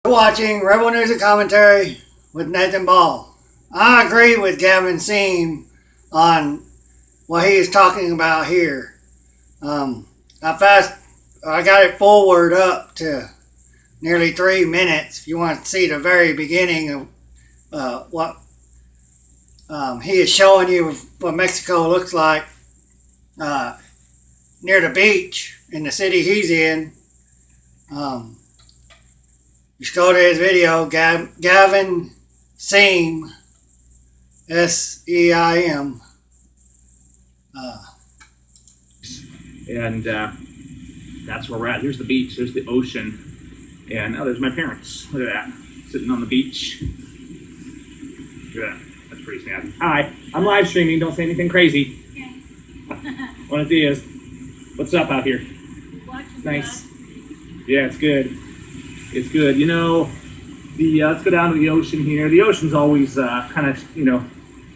Watching Rebel News and Commentary with Nathan Ball. I agree with Gavin Seam on what he is talking about here. I got it forward up to nearly 3 minutes. If you want to see the very beginning of what he is showing you what Mexico looks like near the beach in the city he's in. Just go to his video, Gavin Seam, Seim. And that's where we're at. Here's the beach, there's the ocean, and there's my parents. Look at that, sitting on the beach. Look at that, that's pretty snazzy. Hi, I'm live streaming, don't say anything crazy. One of these. What's up out here? Nice. Yeah, it's good. It's good. You know, let's go down to the ocean here. The ocean's always kind of,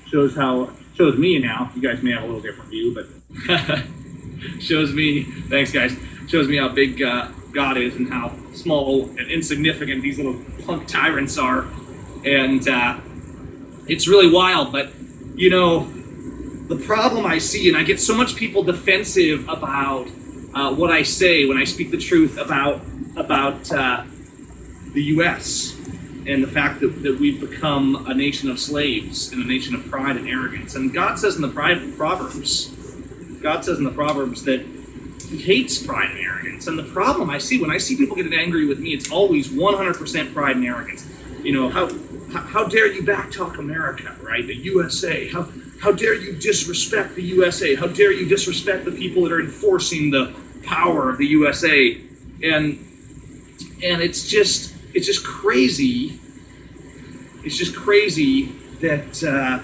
shows me now. You guys may have a little different view, but shows me, thanks guys, shows me how big God is and how small and insignificant these little punk tyrants are. And it's really wild, but, the problem I see, and I get so much people defensive about what I say when I speak the truth about the U.S. and the fact that we've become a nation of slaves and a nation of pride and arrogance. And God says in the Proverbs that He hates pride and arrogance. And the problem I see when I see people getting angry with me, it's always 100% pride and arrogance. How dare you backtalk America, right? The USA. How dare you disrespect the USA? How dare you disrespect the people that are enforcing the power of the USA? And it's just crazy. It's just crazy that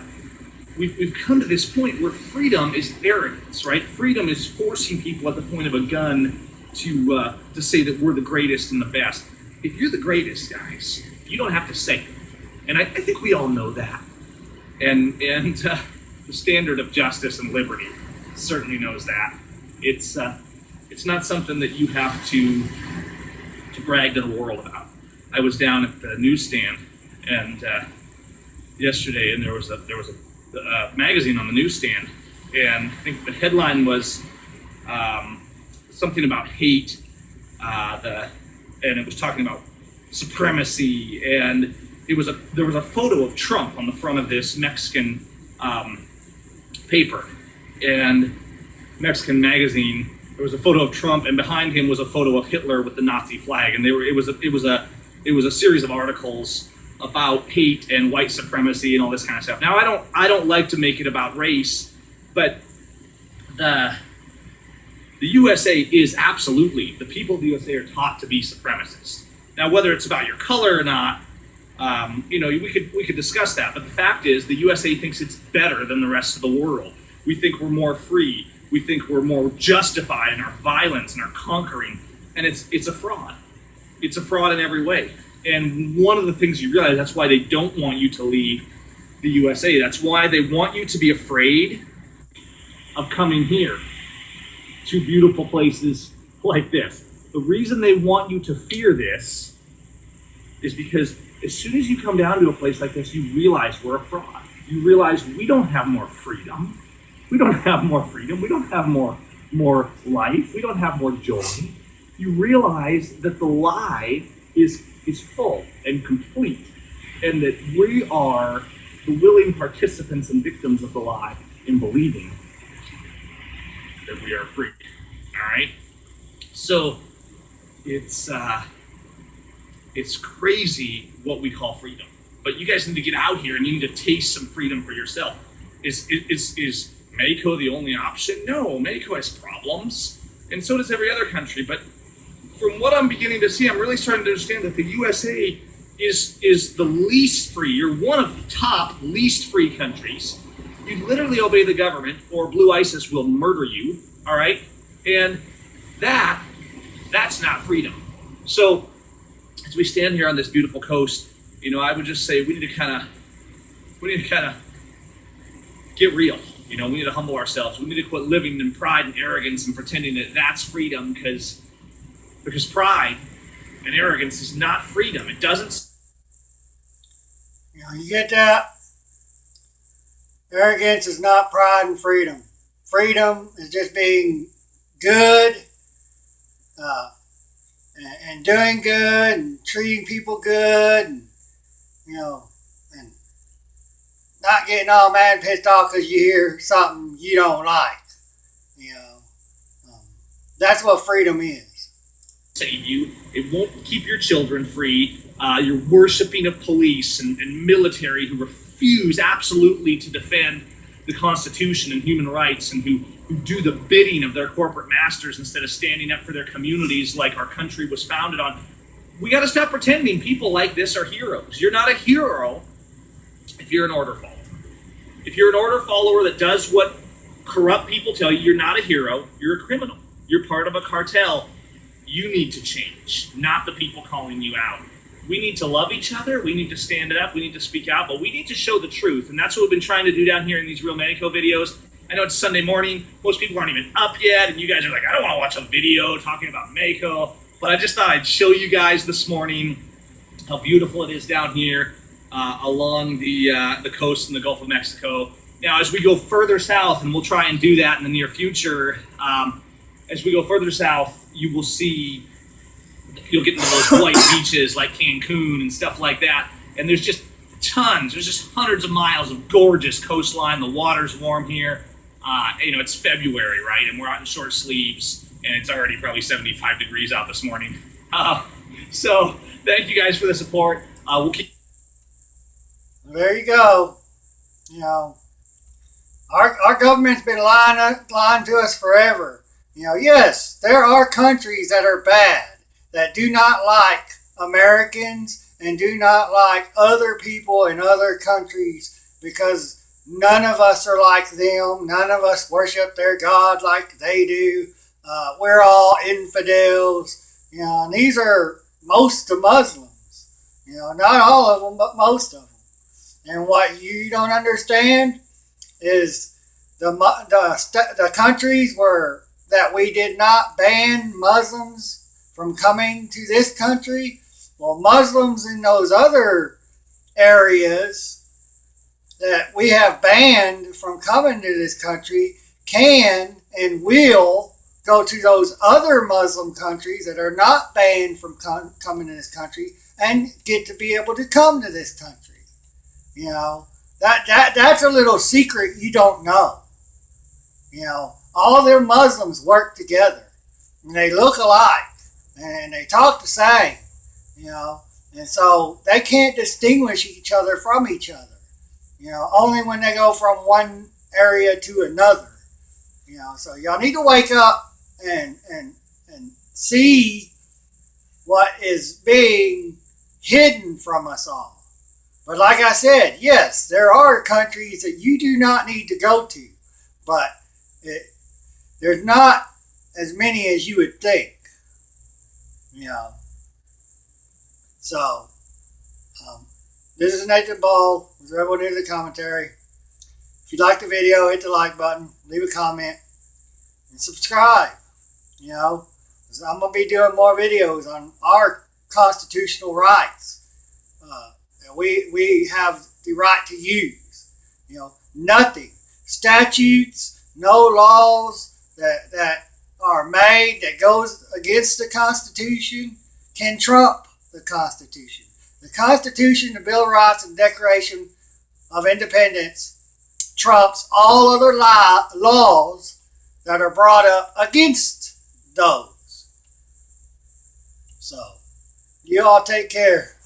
we've come to this point where freedom is arrogance, right? Freedom is forcing people at the point of a gun to say that we're the greatest and the best. If you're the greatest, guys, you don't have to say it. And I think we all know that. And the standard of justice and liberty certainly knows that. It's not something that you have to brag to the world about. I was down at the newsstand and yesterday, and there was a magazine on the newsstand, and I think the headline was something about hate, and it was talking about supremacy, and there was a photo of Trump on the front of this Mexican paper, and Mexican magazine. There was a photo of Trump, and behind him was a photo of Hitler with the Nazi flag, and it was a series of articles about hate and white supremacy and all this kind of stuff. Now, I don't like to make it about race, but the USA is absolutely, the people of the USA are taught to be supremacists. Now, whether it's about your color or not, we could discuss that. But the fact is, the USA thinks it's better than the rest of the world. We think we're more free. We think we're more justified in our violence and our conquering, and it's a fraud. It's a fraud in every way. And one of the things you realize, that's why they don't want you to leave the USA. That's why they want you to be afraid of coming here to beautiful places like this. The reason they want you to fear this is because as soon as you come down to a place like this, you realize we're a fraud. You realize we don't have more freedom. We don't have more freedom. We don't have more life. We don't have more joy. You realize that the lie is full and complete, and that we are the willing participants and victims of the lie in believing that we are free. All right? So it's crazy what we call freedom. But you guys need to get out here and you need to taste some freedom for yourself. Is Mexico the only option? No, Mexico has problems, and so does every other country. But from what I'm beginning to see, I'm really starting to understand that the USA is the least free. You're one of the top least free countries. You literally obey the government, or Blue ISIS will murder you. All right, and that's not freedom. So as we stand here on this beautiful coast, I would just say we need to kind of get real. We need to humble ourselves. We need to quit living in pride and arrogance and pretending that that's freedom, because pride and arrogance is not freedom. It doesn't. You get that? Arrogance is not pride and freedom. Freedom is just being good and doing good and treating people good and and not getting all mad and pissed off because you hear something you don't like. That's what freedom is. Save you. It won't keep your children free. You're worshiping of police and military who refuse absolutely to defend the Constitution and human rights, and who do the bidding of their corporate masters instead of standing up for their communities like our country was founded on. We got to stop pretending people like this are heroes. You're not a hero if you're an order follower. If you're an order follower that does what corrupt people tell you, you're not a hero. You're a criminal. You're part of a cartel. You need to change, not the people calling you out. We need to love each other. We need to stand up. We need to speak out, but we need to show the truth. And that's what we've been trying to do down here in these Real Medico videos. I know it's Sunday morning. Most people aren't even up yet. And you guys are like, I don't want to watch a video talking about Medico. But I just thought I'd show you guys this morning how beautiful it is down here along the coast in the Gulf of Mexico. Now, as we go further south, and we'll try and do that in the near future, as we go further south, you will see, you'll get into those white beaches like Cancun and stuff like that. And there's just tons, there's just hundreds of miles of gorgeous coastline. The water's warm here. It's February, right? And we're out in short sleeves, and it's already probably 75 degrees out this morning. So thank you guys for the support. We'll keep. There you go. Our government's been lying to us forever. Yes, there are countries that are bad, that do not like Americans and do not like other people in other countries, because none of us are like them. None of us worship their God like they do. We're all infidels. And these are most of Muslims. Not all of them, but most of them. And what you don't understand is the countries that we did not ban Muslims from coming to this country. Well, Muslims in those other areas that we have banned from coming to this country can and will go to those other Muslim countries that are not banned from coming to this country and get to be able to come to this country. That's a little secret you don't know. All their Muslims work together, and they look alike, and they talk the same, and so they can't distinguish each other from each other, only when they go from one area to another, so y'all need to wake up and see what is being hidden from us all. But like I said, yes, there are countries that you do not need to go to, but there's not as many as you would think. So, this is Nathan Ball with Rebel News and Commentary. If you like the video, hit the like button, leave a comment, and subscribe. I'm going to be doing more videos on our constitutional rights that we have the right to use. Nothing. Statutes, no laws that are made that goes against the Constitution can trump the Constitution. The Constitution, the Bill of Rights, and the Declaration of Independence trumps all other laws that are brought up against those. So, you all take care.